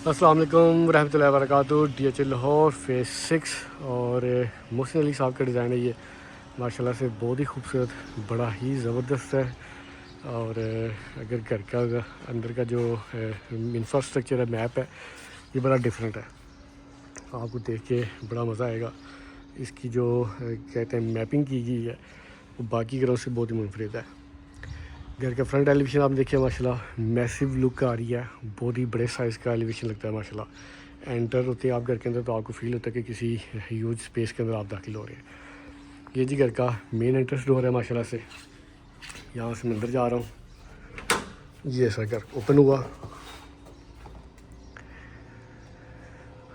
अस्सलाम वालेकुम रहमतुल्लाहि व बरकातुहू। DHL लाहौर फेज़ 6 और मोहसिन अली साहब का डिज़ाइन है ये। माशाल्लाह से बहुत ही खूबसूरत, बड़ा ही ज़बरदस्त है। और अगर घर का अंदर का जो इंफ्रास्ट्रक्चर है, मैप है, ये बड़ा डिफरेंट है। आपको देख के बड़ा मज़ा आएगा। इसकी जो कहते हैं मैपिंग की गई है, वो बाकी घरों से बहुत ही मुनफरिद है। घर का फ्रंट एलिवेशन आप देखिए, माशाल्लाह मैसिव लुक आ रही है। बहुत ही बड़े साइज़ का एलिवेशन लगता है माशाल्लाह। एंटर होते हैं आप घर के अंदर तो आपको फील होता है कि किसी ह्यूज स्पेस के अंदर आप दाखिल हो रहे हैं। ये जी घर का मेन एंट्रेंस डोर है माशाल्लाह से। यहाँ से मैं अंदर जा रहा हूँ। ये ऐसा घर ओपन हुआ,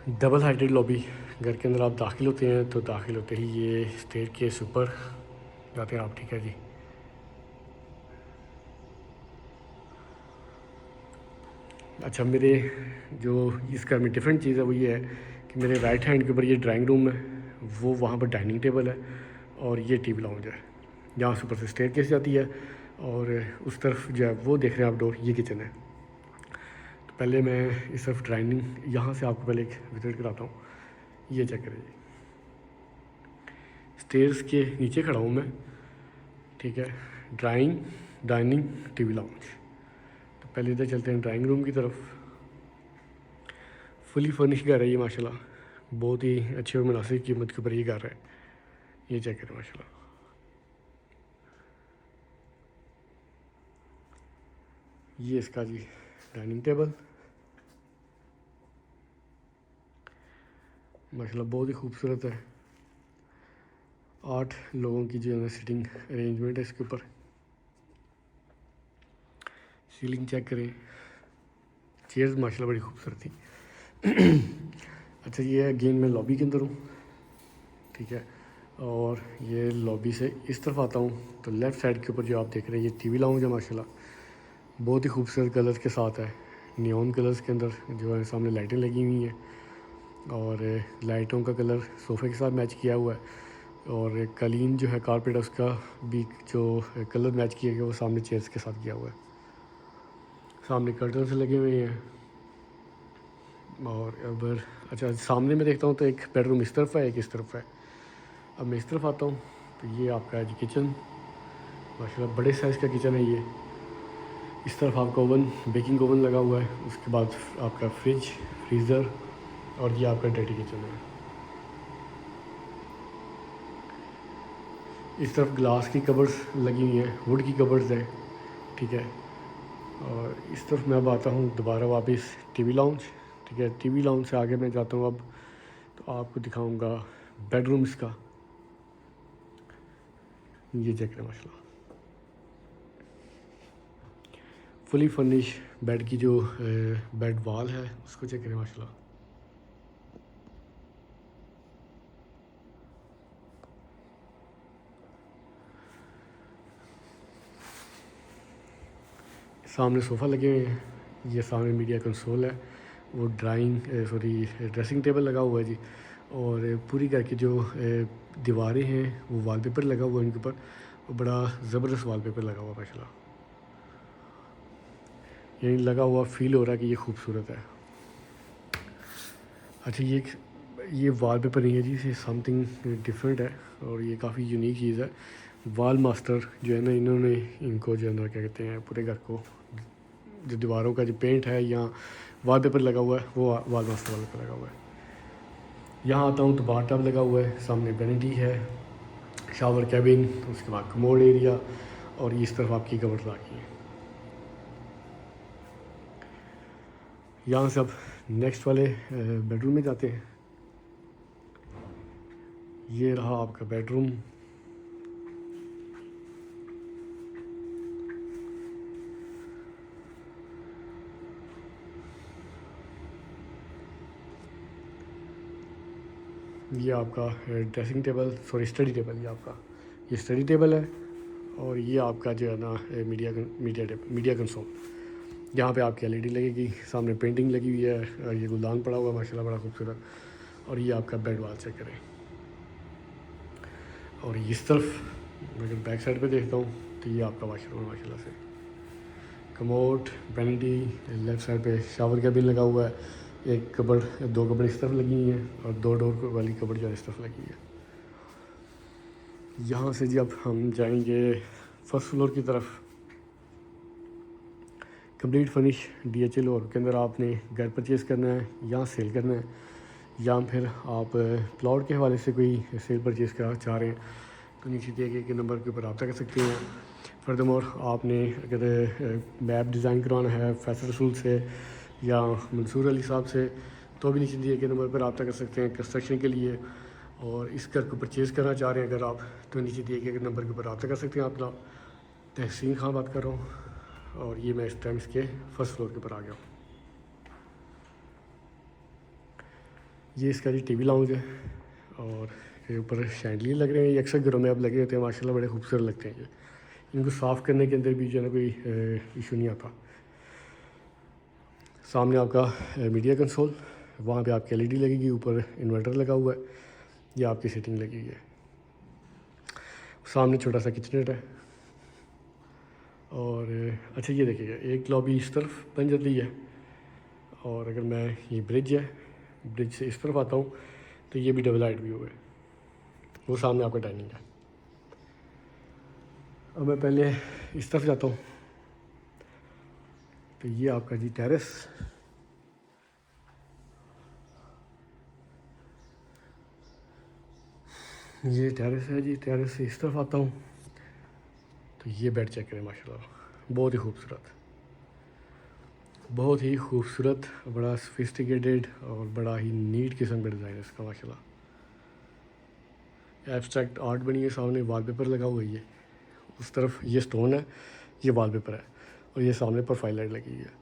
डबल हाइटेड लॉबी। घर के अंदर आप दाखिल होते हैं तो दाखिल होते ही ये स्टेयर केस ऊपर जाते हैं आप, ठीक है जी। अच्छा, मेरे जो इस घर में डिफरेंट चीज़ है वो ये है कि मेरे राइट हैंड के ऊपर ये ड्राइंग रूम है, वो वहाँ पर डाइनिंग टेबल है और ये टीवी लाउंज है। यहाँ से ऊपर से स्टेयर केस जाती है और उस तरफ जो है वो देख रहे हैं आप डोर, ये किचन है। तो पहले मैं इस तरफ डाइनिंग, यहाँ से आपको पहले एक विजिट कराता हूँ। ये चेक करें जी, स्टेयर्स के नीचे खड़ा हूँ मैं, ठीक है। Dining TV lounge. तो पहले इधर चलते हैं ड्राइंग रूम की तरफ। फुली फर्निश घर है ये माशाल्लाह। बहुत ही अच्छी और मुनासिब कीमत के ऊपर ये घर है। ये चेक करें माशाल्लाह। ये इसका जी डाइनिंग टेबल माशाल्लाह बहुत ही खूबसूरत है। 8 लोगों की जो है सिटिंग अरेंजमेंट है इसके ऊपर। सीलिंग चेक करें, चेयर्स माशाल्लाह बड़ी खूबसूरत थी। अच्छा, ये अगेन मैं लॉबी के अंदर हूँ, ठीक है। और ये लॉबी से इस तरफ आता हूँ तो लेफ़्ट साइड के ऊपर जो आप देख रहे हैं ये टीवी लाउंज है माशाल्लाह। बहुत ही खूबसूरत कलर्स के साथ है। नियॉन कलर्स के अंदर जो है सामने लाइटें लगी हुई हैं और लाइटों का कलर सोफ़े के साथ मैच किया हुआ है। और कालीन जो है कारपेट, उसका भी जो कलर मैच किया गया वो सामने चेयर्स के साथ किया हुआ है। सामने कर्टन्स लगे हुए हैं। और अब अच्छा, सामने में देखता हूँ तो एक बेडरूम इस तरफ है, एक इस तरफ है। अब मैं इस तरफ आता हूँ तो ये आपका है जी किचन। माशाल्लाह बड़े साइज़ का किचन है ये। इस तरफ आपका ओवन, बेकिंग ओवन लगा हुआ है। उसके बाद आपका फ्रिज, फ्रीज़र और ये आपका डर्टी किचन है। इस तरफ ग्लास की कबर्ड्स लगी हुई हैं, वुड की कबर्ड्स हैं, ठीक है। और इस तरफ मैं अब आता हूँ दोबारा वापस टीवी लाउंज, ठीक है। टीवी लाउंज से आगे मैं जाता हूँ अब, तो आपको दिखाऊंगा बेडरूम इसका। ये चेक करें माशाल्लाह, फुली फर्निश बेड की जो बेड वॉल है उसको चेक करें माशाल्लाह। सामने सोफ़ा लगे हुए हैं, ये सामने मीडिया कंसोल है, वो ड्रेसिंग टेबल लगा हुआ है जी। और पूरी घर की जो दीवारें हैं वो वॉलपेपर लगा हुआ है इनके ऊपर, वो बड़ा ज़बरदस्त वॉलपेपर लगा हुआ माशाल्लाह। यही लगा हुआ फील हो रहा है कि ये खूबसूरत है। अच्छा, ये वॉलपेपर नहीं है जी, ये समथिंग डिफरेंट है और ये काफ़ी यूनिक चीज़ है। वॉल मास्टर जो है ना, इन्होंने इनको जो है ना क्या कहते हैं, पूरे घर को जो दीवारों का जो पेंट है या वॉलपेपर लगा हुआ है वो वॉल मास्टर वॉलपेपर लगा हुआ है। यहाँ आता हूँ तो बाथ टब लगा हुआ है, सामने वैनिटी है, शावर कैबिन, उसके बाद कमोड एरिया और इस तरफ आपकी कबर्ड रखी है। यहाँ से अब नेक्स्ट वाले बेडरूम में जाते हैं। ये रहा आपका बेडरूम। ये आपका dressing table, sorry study table, ये स्टडी टेबल है। और ये आपका जो है ना मीडिया कंसोल। यहाँ पे आपकी LED लगेगी, सामने पेंटिंग लगी हुई है और ये गुलदान पड़ा हुआ है माशाल्लाह बड़ा खूबसूरत। और ये आपका बेड वाल चेक करें। और इस तरफ अगर बैक साइड पे देखता हूँ तो ये आपका वाशरूम माशाल्लाह से, कमोड, वैनिटी, लेफ़्ट साइड पे शावर कैबिन लगा हुआ है एक कबड़, दो कबड़ इस तरफ लगी हुई हैं और दो डोर वाली कबड़ जो है इस तरफ लगी है। यहाँ से जी अब हम जाएंगे फर्स्ट फ्लोर की तरफ। कंप्लीट फर्निश DHL और के अंदर आपने घर परचेज़ करना है या सेल करना है, या फिर आप प्लॉट के हवाले से कोई सेल परचेज़ करना चाह रहे हैं तो नीचे दिए गए नंबर के ऊपर रब्ता कर सकते हैं। फर्दरमोर आपने अगर मैप डिज़ाइन करवाना है फैसल रसूल से या मंसूर अली साहब से तो भी नीचे दिए गए नंबर पर रब्ता कर सकते हैं कंस्ट्रक्शन के लिए। और इस घर को परचेज़ करना चाह रहे हैं अगर आप तो नीचे दिए गए नंबर के ऊपर रब्ता कर सकते हैं। आप तहसीन खान बात कर रहा हूँ और ये मैं इस टाइम इसके फर्स्ट फ्लोर के ऊपर आ गया हूँ। ये इसका जी टीवी लाउंज है और ये ऊपर शैंडलियर लग रहे हैं। ये अक्सर घरों में अब लगे होते हैं, माशाल्लाह बड़े खूबसूरत लगते हैं। ये इनको साफ़ करने के अंदर भी जो है ना कोई इशू नहीं आता। सामने आपका मीडिया कंसोल, वहाँ पे आपकी LED लगेगी, ऊपर इन्वर्टर लगा हुआ है, ये आपकी सेटिंग लगी हुई है। सामने छोटा सा किचनेट है और अच्छा ये देखिएगा एक लॉबी इस तरफ बन जाती है और अगर मैं ये ब्रिज है, ब्रिज से इस तरफ आता हूँ तो ये भी डबल हाइट व्यू है। वो सामने आपका डाइनिंग है। अब मैं पहले इस तरफ जाता हूँ तो ये आपका जी टेरेस, ये टेरेस है जी। टेरेस से इस तरफ आता हूँ तो ये बेड चेक करें, माशाल्लाह बहुत ही खूबसूरत, बहुत ही खूबसूरत, बड़ा सोफिस्टिकेटेड और बड़ा ही नीट किस्म का डिज़ाइन है इसका माशाल्लाह। एब्स्ट्रैक्ट आर्ट बनी है, सामने वॉलपेपर लगा हुआ है। ये उस तरफ ये स्टोन है, ये वॉलपेपर है और ये सामने प्रोफाइल लाइट लगी हुई है।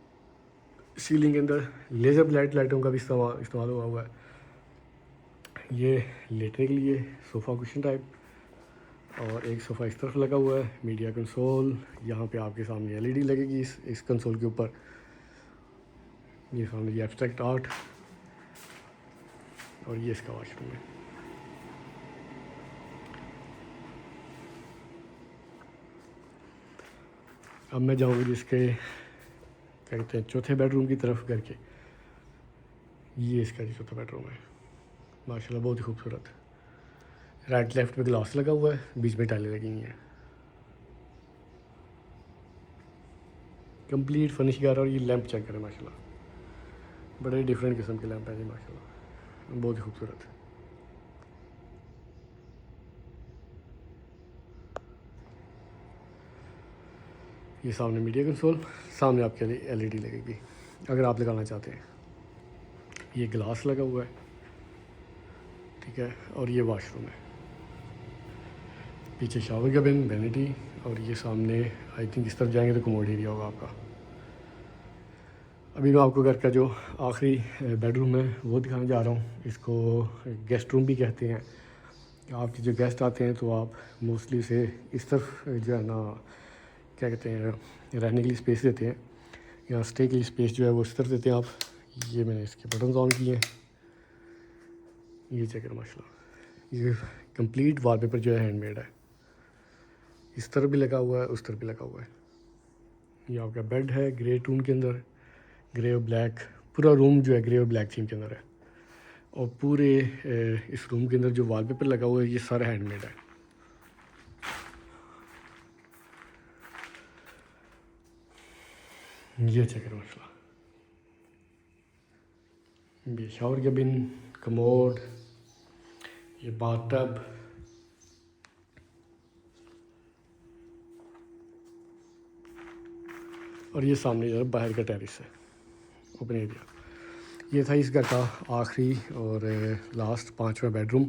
सीलिंग के अंदर लेज़र लाइटों का भी इस्तेमाल हुआ हुआ है। ये लेटने के लिए सोफ़ा कुशन टाइप और एक सोफ़ा इस तरफ लगा हुआ है। मीडिया कंसोल, यहाँ पे आपके सामने LED लगेगी इस कंसोल के ऊपर। ये सामने ये एब्स्ट्रैक्ट आर्ट और ये इसका वॉशरूम है। अब मैं जाऊँगी जिसके क्या कहते हैं चौथे बेडरूम की तरफ घर के। ये इसका जो चौथा बेडरूम है माशाल्लाह बहुत ही खूबसूरत। राइट लेफ्ट में ग्लास लगा हुआ है, बीच में टाइलें लगी हुई हैं। कंप्लीट फर्निश घर और ये लैंप चेक करें माशाल्लाह, बड़े डिफरेंट किस्म के लैंप हैं जी माशाल्लाह, बहुत ही खूबसूरत। ये सामने मीडिया कंसोल, सामने आपके लिए LED लगेगी अगर आप लगाना चाहते हैं। ये ग्लास लगा हुआ है, ठीक है। और ये वॉशरूम है, पीछे शावर का बिन, वैनिटी और ये सामने आई थिंक इस तरफ जाएंगे तो कमोड एरिया होगा आपका। अभी मैं आपको घर का जो आखिरी बेडरूम है वो दिखाने जा रहा हूँ। इसको गेस्ट रूम भी कहते हैं। आपके जो गेस्ट आते हैं तो आप मोस्टली उसे इस तरफ जो है ना क्या कहते हैं रहने के लिए स्पेस देते हैं या स्टे के लिए स्पेस जो है वो इस तरफ देते हैं आप। ये मैंने इसके बटन ऑन किए हैं, ये चेक करो माशाल्लाह। ये कंप्लीट वॉलपेपर जो है हैंडमेड है, इस तरफ भी लगा हुआ है, उस तरफ भी लगा हुआ है। ये आपका बेड है ग्रे टून के अंदर, ग्रे और ब्लैक, पूरा रूम जो है ग्रे और ब्लैक थीम के अंदर है। और पूरे इस रूम के अंदर जो वॉलपेपर लगा हुआ है ये सारा हैंडमेड है। ये चेक करो माशाल्लाह। ये शावर कैबिन, कमोड, ये बाथटब, और ये सामने जो है बाहर का टेरेस है, ओपन एरिया। ये था इस घर का आखिरी और लास्ट 5वां बेडरूम।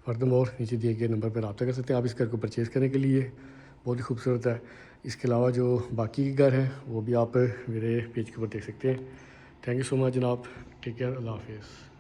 फर्दरमोर नीचे दिए गए नंबर पर रब्ता कर सकते हैं आप इस घर को परचेज़ करने के लिए, बहुत ही खूबसूरत है। इसके अलावा जो बाकी के घर हैं वो भी आप मेरे पेज के ऊपर देख सकते हैं। थैंक यू सो मच जनाब, टेक केयर, अल्लाह हाफिज़।